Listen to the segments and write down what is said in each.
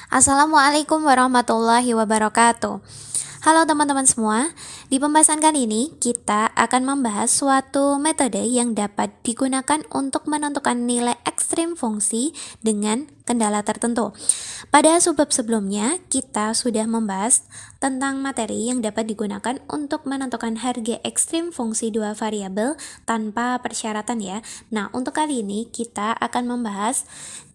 Assalamualaikum warahmatullahi wabarakatuh. Halo teman-teman semua, di pembahasan kali ini kita akan membahas suatu metode yang dapat digunakan untuk menentukan nilai ekstrim fungsi dengan kendala tertentu. Pada subbab sebelumnya, kita sudah membahas tentang materi yang dapat digunakan untuk menentukan harga ekstrim fungsi dua variabel tanpa persyaratan ya. Nah, untuk kali ini kita akan membahas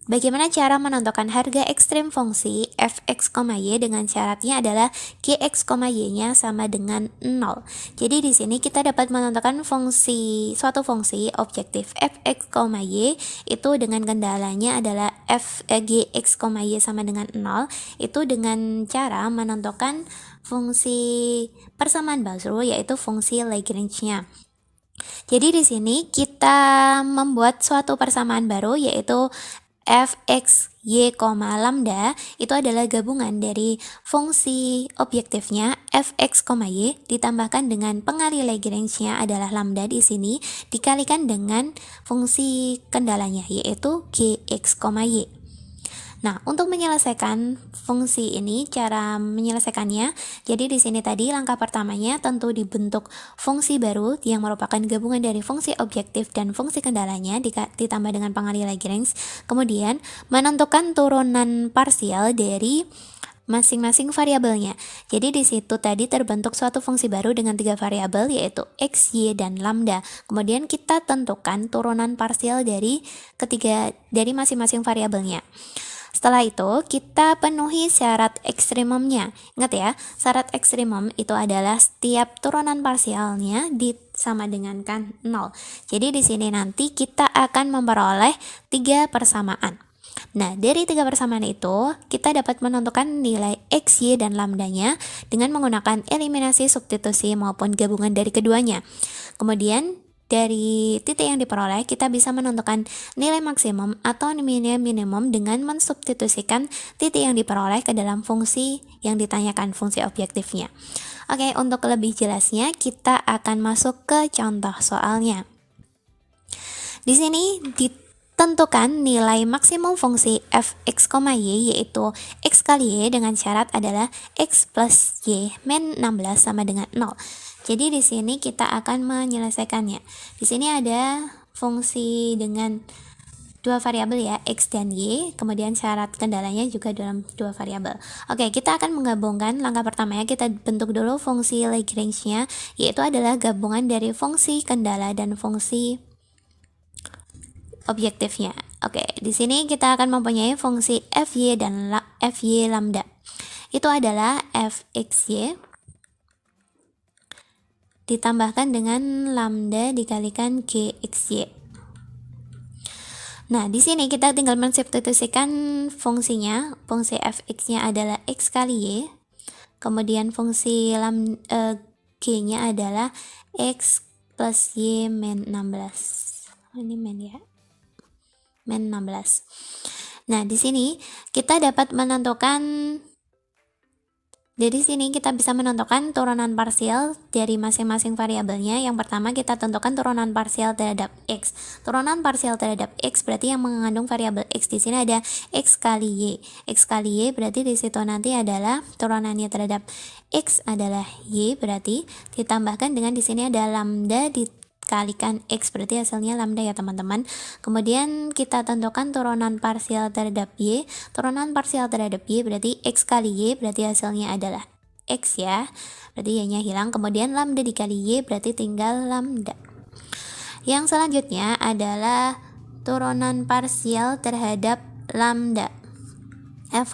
bagaimana cara menentukan harga ekstrim fungsi fx, y dengan syaratnya adalah gx, y-nya sama dengan 0. Jadi di sini kita dapat menentukan suatu fungsi objektif fx, y itu dengan kendalanya adalah gx, y sama dengan 0 itu dengan cara menentukan fungsi persamaan baru yaitu fungsi Lagrange-nya. Jadi di sini kita membuat suatu persamaan baru yaitu fx, y, lambda itu adalah gabungan dari fungsi objektifnya fx, y ditambahkan dengan pengali Lagrange-nya adalah lambda di sini dikalikan dengan fungsi kendalanya yaitu gx, y. Nah, untuk menyelesaikan fungsi ini, cara menyelesaikannya, jadi di sini tadi langkah pertamanya tentu dibentuk fungsi baru yang merupakan gabungan dari fungsi objektif dan fungsi kendalanya ditambah dengan pengali Lagrange. Kemudian menentukan turunan parsial dari masing-masing variabelnya. Jadi di situ tadi terbentuk suatu fungsi baru dengan 3 variabel yaitu x, y, dan lambda. Kemudian kita tentukan turunan parsial dari masing-masing variabelnya. Setelah itu, kita penuhi syarat ekstrimumnya. Ingat ya, syarat ekstrimum itu adalah setiap turunan parsialnya sama dengan kan 0. Jadi di sini nanti kita akan memperoleh 3 persamaan. Nah, dari 3 persamaan itu, kita dapat menentukan nilai x, y, dan lambdanya dengan menggunakan eliminasi, substitusi, maupun gabungan dari keduanya. Kemudian, dari titik yang diperoleh, kita bisa menentukan nilai maksimum atau nilai minimum dengan mensubstitusikan titik yang diperoleh ke dalam fungsi yang ditanyakan, fungsi objektifnya. Oke, untuk lebih jelasnya, kita akan masuk ke contoh soalnya. Di sini ditentukan nilai maksimum fungsi fx, y yaitu x kali y dengan syarat adalah x plus y min 16 sama dengan 0. Jadi di sini kita akan menyelesaikannya. Di sini ada fungsi dengan dua variabel ya, x dan y, kemudian syarat kendalanya juga dalam dua variabel. Oke, kita akan menggabungkan. Langkah pertamanya kita bentuk dulu fungsi Lagrange-nya, yaitu adalah gabungan dari fungsi kendala dan fungsi objektifnya. Oke, di sini kita akan mempunyai fungsi fy dan fy lambda. Itu adalah fxy ditambahkan dengan lambda dikalikan gxy. Nah, di sini kita tinggal mensubstitusikan fungsinya. Fungsi fx-nya adalah x kali y. Kemudian fungsi g-nya adalah x plus y min 16. Ini min ya. Min 16. Nah, di sini kita dapat menentukan kita bisa menentukan turunan parsial dari masing-masing variabelnya. Yang pertama kita tentukan turunan parsial terhadap x. Turunan parsial terhadap x berarti yang mengandung variabel x di sini ada x kali y. X kali y berarti di situ nanti adalah turunannya terhadap x adalah y, berarti ditambahkan dengan di sini ada lambda dikalikan x, berarti hasilnya lambda ya teman-teman. Kemudian kita tentukan turunan parsial terhadap y. Turunan parsial terhadap y berarti x kali y, berarti hasilnya adalah x ya, berarti y-nya hilang. Kemudian lambda dikali y berarti tinggal lambda. Yang selanjutnya adalah turunan parsial terhadap lambda. F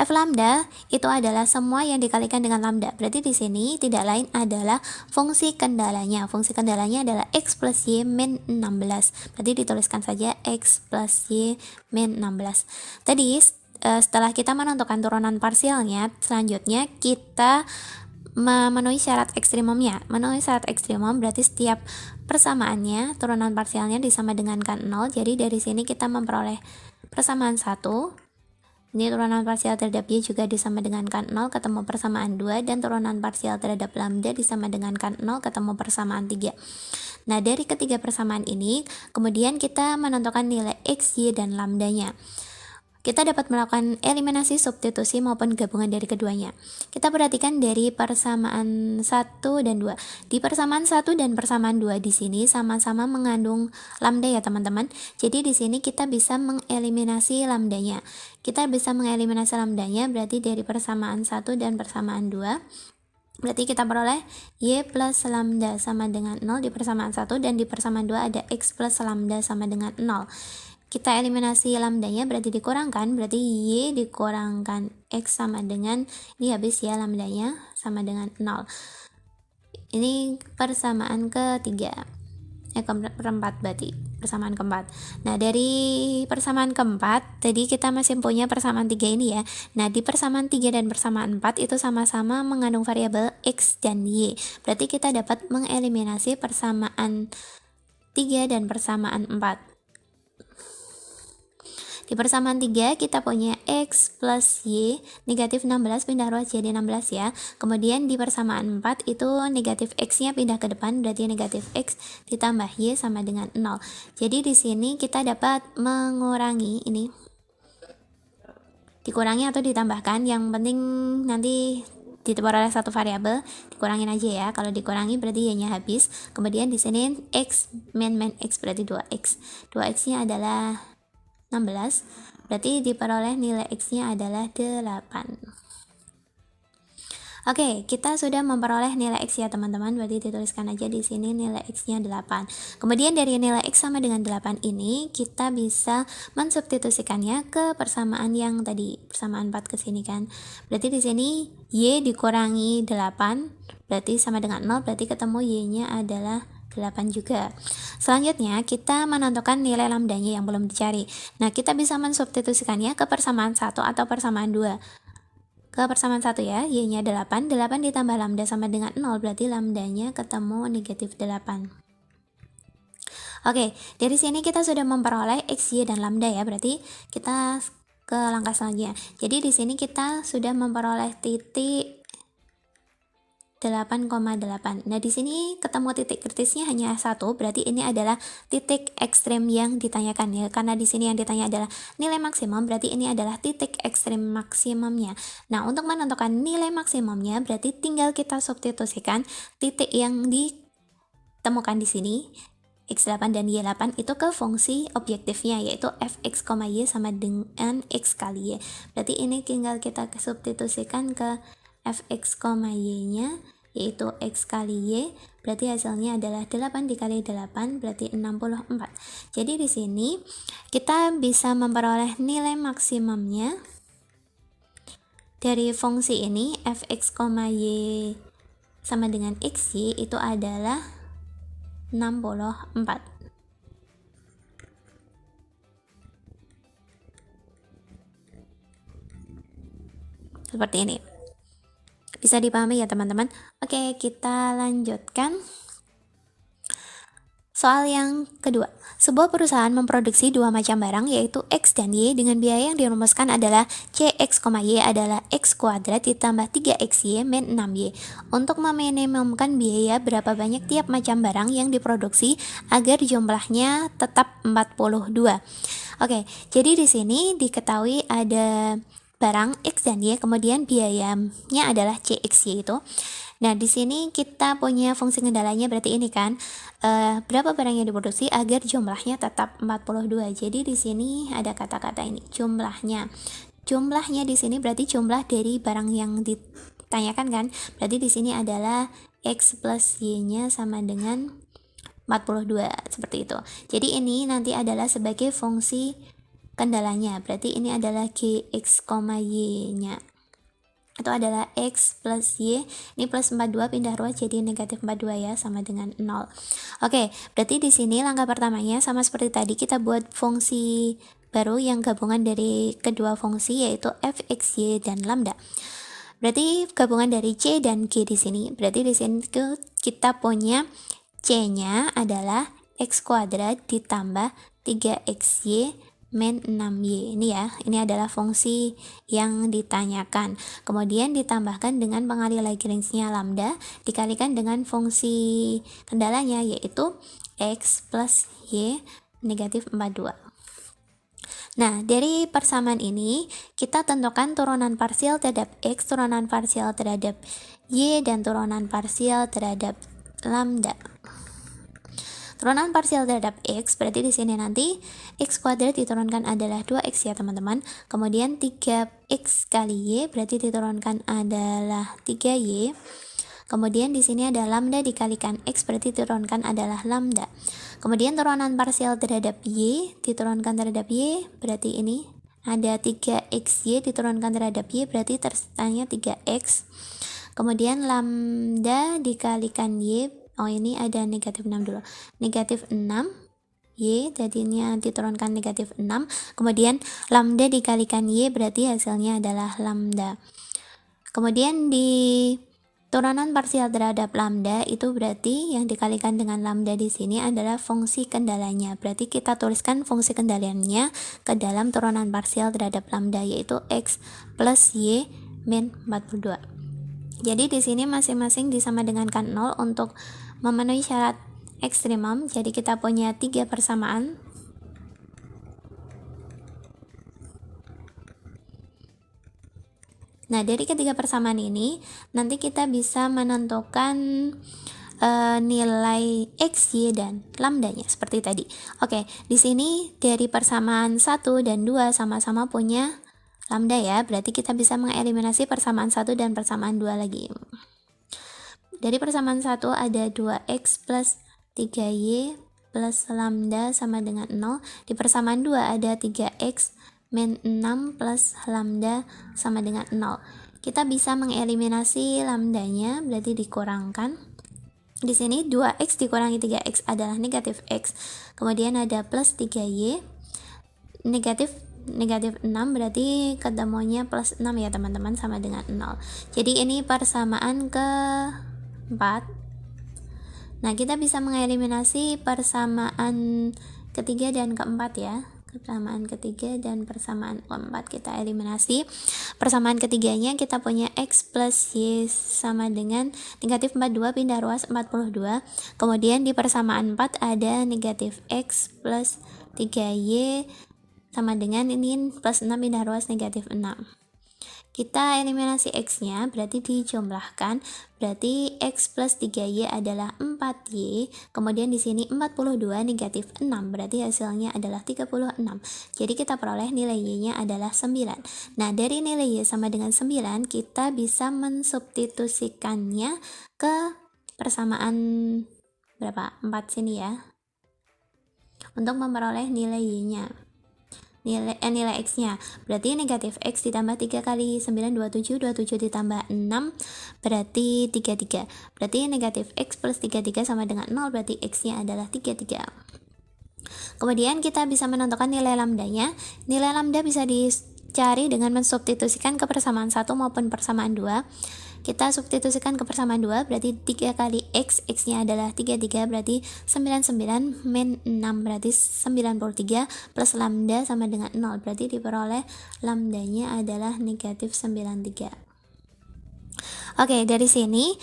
lambda itu adalah semua yang dikalikan dengan lambda. Berarti di sini tidak lain adalah fungsi kendalanya. Fungsi kendalanya adalah x plus y min 16. Berarti dituliskan saja x plus y min 16. Tadi setelah kita menentukan turunan parsialnya, selanjutnya kita memenuhi syarat ekstrimumnya. Memenuhi syarat ekstrimum berarti setiap persamaannya, turunan parsialnya disama dengan kan 0. Jadi dari sini kita memperoleh persamaan 1. Ini turunan parsial terhadap y juga disama dengan kan 0, ketemu persamaan 2, dan turunan parsial terhadap lambda disama dengan kan 0, ketemu persamaan 3. Nah, dari ketiga persamaan ini, kemudian kita menentukan nilai x, y, dan lambdanya. kita dapat melakukan eliminasi, substitusi maupun gabungan dari keduanya. Kita perhatikan dari persamaan 1 dan 2. Di persamaan 1 dan persamaan 2 di sini sama-sama mengandung lambda ya teman-teman. Jadi di sini kita bisa mengeliminasi lambdanya. Kita bisa mengeliminasi lambdanya berarti dari persamaan 1 dan persamaan 2. Berarti kita peroleh Y plus lambda sama dengan 0 di persamaan 1, dan di persamaan 2 ada X plus lambda sama dengan 0. Kita eliminasi lambdanya berarti dikurangkan, berarti Y dikurangkan X sama dengan, ini habis ya lambdanya, sama dengan 0. Ini persamaan ketiga. Keempat berarti, persamaan keempat. Nah, dari persamaan keempat, tadi kita masih punya persamaan 3 ini ya. Nah, di persamaan 3 dan persamaan 4 itu sama-sama mengandung variabel X dan Y. Berarti kita dapat mengeliminasi persamaan 3 dan persamaan 4. Di persamaan 3 kita punya X plus Y, negatif 16 pindah ruas jadi 16 ya. Kemudian di persamaan 4 itu negatif X nya pindah ke depan, berarti negatif X ditambah Y sama dengan 0. Jadi di sini kita dapat mengurangi ini, dikurangi atau ditambahkan, yang penting nanti diperoleh satu variabel, dikurangin aja ya. Kalau dikurangi berarti y-nya habis. Kemudian di sini X min X berarti 2X. 2X nya adalah 16, berarti diperoleh nilai X-nya adalah 8. Oke, kita sudah memperoleh nilai X ya teman-teman, berarti dituliskan aja di sini nilai X-nya 8. Kemudian dari nilai X sama dengan 8 ini, kita bisa mensubstitusikannya ke persamaan yang tadi, persamaan 4 ke sini kan. Berarti di sini Y dikurangi 8, berarti sama dengan 0, berarti ketemu Y-nya adalah 8 juga. Selanjutnya kita menentukan nilai lambdanya yang belum dicari. Nah, kita bisa mensubstitusikannya ke persamaan 1 atau persamaan 2. Ke persamaan 1 ya, Y-nya 8, 8 ditambah lambda sama dengan 0, berarti lambdanya ketemu negatif 8. Oke, dari sini kita sudah memperoleh X, Y, dan lambda ya, berarti kita ke langkah selanjutnya. Jadi di sini kita sudah memperoleh titik 8,8. Nah, di sini ketemu titik kritisnya hanya 1, berarti ini adalah titik ekstrem yang ditanyakan ya. Karena di sini yang ditanya adalah nilai maksimum, berarti ini adalah titik ekstrem maksimumnya. Nah, untuk menentukan nilai maksimumnya berarti tinggal kita substitusikan titik yang ditemukan di sini X8 dan Y8 itu ke fungsi objektifnya, yaitu fx, y sama dengan x kali y. Berarti ini tinggal kita substitusikan ke fx, y nya yaitu x kali y, berarti hasilnya adalah 8 dikali 8 berarti 64. Jadi di sini kita bisa memperoleh nilai maksimumnya dari fungsi ini fx, y sama dengan xy itu adalah 64. Seperti ini. Bisa dipahami ya teman-teman? Oke, kita lanjutkan. Soal yang kedua, sebuah perusahaan memproduksi dua macam barang yaitu X dan Y dengan biaya yang dirumuskan adalah CX, Y adalah X kuadrat ditambah 3XY min 6Y. Untuk meminimumkan biaya berapa banyak tiap macam barang yang diproduksi agar jumlahnya tetap 42. Oke, jadi di sini diketahui ada barang X dan Y, kemudian biayanya adalah CXY itu. Nah, di sini kita punya fungsi kendalanya berarti ini kan, berapa barang yang diproduksi agar jumlahnya tetap 42. Jadi di sini ada kata-kata ini, jumlahnya. Jumlahnya di sini berarti jumlah dari barang yang ditanyakan kan. Berarti di sini adalah X plus Y-nya sama dengan 42, seperti itu. Jadi ini nanti adalah sebagai fungsi kendalanya, berarti ini adalah Gx, Y nya itu adalah X plus Y, ini plus 42 pindah ruas jadi negatif 42 ya, sama dengan 0. Oke, berarti di sini langkah pertamanya sama seperti tadi, kita buat fungsi baru yang gabungan dari kedua fungsi yaitu fx, y, dan lambda. Berarti gabungan dari C dan G di sini. Berarti di sini kita punya C-nya adalah X kuadrat ditambah 3XY min 6Y. Ini ya, ini adalah fungsi yang ditanyakan. Kemudian ditambahkan dengan pengali Lagrange-nya lambda dikalikan dengan fungsi kendalanya yaitu X plus Y negatif 42. Nah, dari persamaan ini, kita tentukan turunan parsial terhadap X, turunan parsial terhadap Y, dan turunan parsial terhadap lambda. Turunan parsial terhadap X, berarti di sini nanti X kuadrat diturunkan adalah 2X ya teman-teman. Kemudian 3X kali Y, berarti diturunkan adalah 3Y. Kemudian di sini ada lambda dikalikan X, berarti diturunkan adalah lambda. Kemudian turunan parsial terhadap Y diturunkan terhadap Y, berarti ini ada 3XY diturunkan terhadap Y, berarti tersisanya 3X. Kemudian lambda dikalikan Y, ini ada negatif 6 dulu, negatif 6 Y, jadinya diturunkan negatif 6. Kemudian lambda dikalikan Y, berarti hasilnya adalah lambda. Kemudian di turunan parsial terhadap lambda itu berarti yang dikalikan dengan lambda di sini adalah fungsi kendalanya. Berarti kita tuliskan fungsi kendaliannya ke dalam turunan parsial terhadap lambda, yaitu X plus Y min 42. Jadi di sini masing-masing disama dengankan 0 untuk memenuhi syarat ekstrimum. Jadi kita punya 3 persamaan. Nah, dari ketiga persamaan ini, nanti kita bisa menentukan nilai X, Y, dan lambdanya seperti tadi. Oke, di sini dari persamaan 1 dan 2 sama-sama punya lambda ya, berarti kita bisa mengeliminasi persamaan 1 dan persamaan 2 lagi. Dari persamaan 1 ada 2X plus 3Y plus lambda sama dengan 0. Di persamaan 2 ada 3X min 6 plus lambda sama dengan 0. Kita bisa mengeliminasi lambdanya, berarti dikurangkan. Di sini 2X dikurangi 3X adalah negatif X. Kemudian ada plus 3Y. Negatif 6 berarti ketemunya plus 6 ya teman-teman, sama dengan 0. Jadi ini persamaan ke-4. Nah, kita bisa mengeliminasi persamaan ketiga dan keempat ya. Persamaan ketiga dan persamaan keempat kita eliminasi. Persamaan ketiganya kita punya X plus Y sama dengan negatif 42 pindah ruas 42. Kemudian di persamaan 4 ada negatif X plus 3Y sama dengan ini plus 6 pindah ruas negatif 6. Kita eliminasi X-nya, berarti dijumlahkan, berarti X plus 3Y adalah 4Y, kemudian di sini 42 negatif 6, berarti hasilnya adalah 36. Jadi kita peroleh nilai Y-nya adalah 9. Nah, dari nilai Y sama dengan 9, kita bisa mensubstitusikannya ke persamaan berapa? 4 sini ya, untuk memperoleh nilai Y-nya. Nilai X-nya berarti negatif X ditambah 3 kali 9 27 ditambah 6 berarti 33. Berarti negatif X plus 33 sama dengan 0, berarti X-nya adalah 33. Kemudian kita bisa menentukan nilai lambdanya. Nilai lambda bisa dicari dengan mensubstitusikan ke persamaan 1 maupun persamaan 2. Kita substitusikan ke persamaan 2, berarti 3 kali X, X-nya adalah 33, berarti 99 min 6, berarti 93, plus lambda sama dengan 0, berarti diperoleh lambdanya adalah negatif 93. Oke, dari sini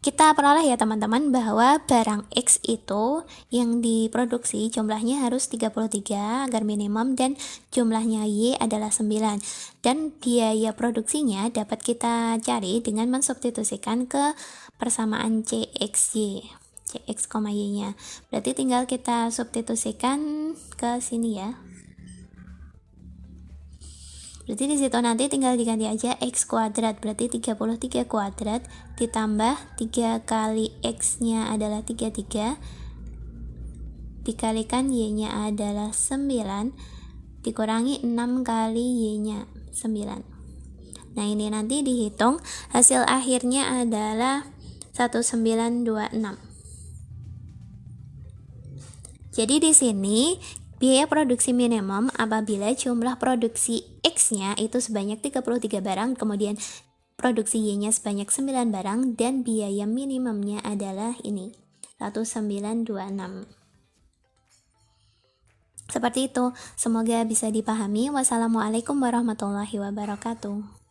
kita peroleh ya teman-teman bahwa barang X itu yang diproduksi jumlahnya harus 33 agar minimum, dan jumlahnya Y adalah 9. Dan biaya produksinya dapat kita cari dengan mensubstitusikan ke persamaan CXY. CX, Y-nya. Berarti tinggal kita substitusikan ke sini ya. Berarti di situ nanti tinggal diganti aja X kuadrat, berarti 33 kuadrat ditambah 3 kali X-nya adalah 33 dikalikan Y-nya adalah 9 dikurangi 6 kali Y-nya 9. Nah, ini nanti dihitung, hasil akhirnya adalah 1926. Jadi di sini biaya produksi minimum apabila jumlah produksi X-nya itu sebanyak 33 barang, kemudian produksi Y-nya sebanyak 9 barang, dan biaya minimumnya adalah ini, 1926. Seperti itu, semoga bisa dipahami. Wassalamualaikum warahmatullahi wabarakatuh.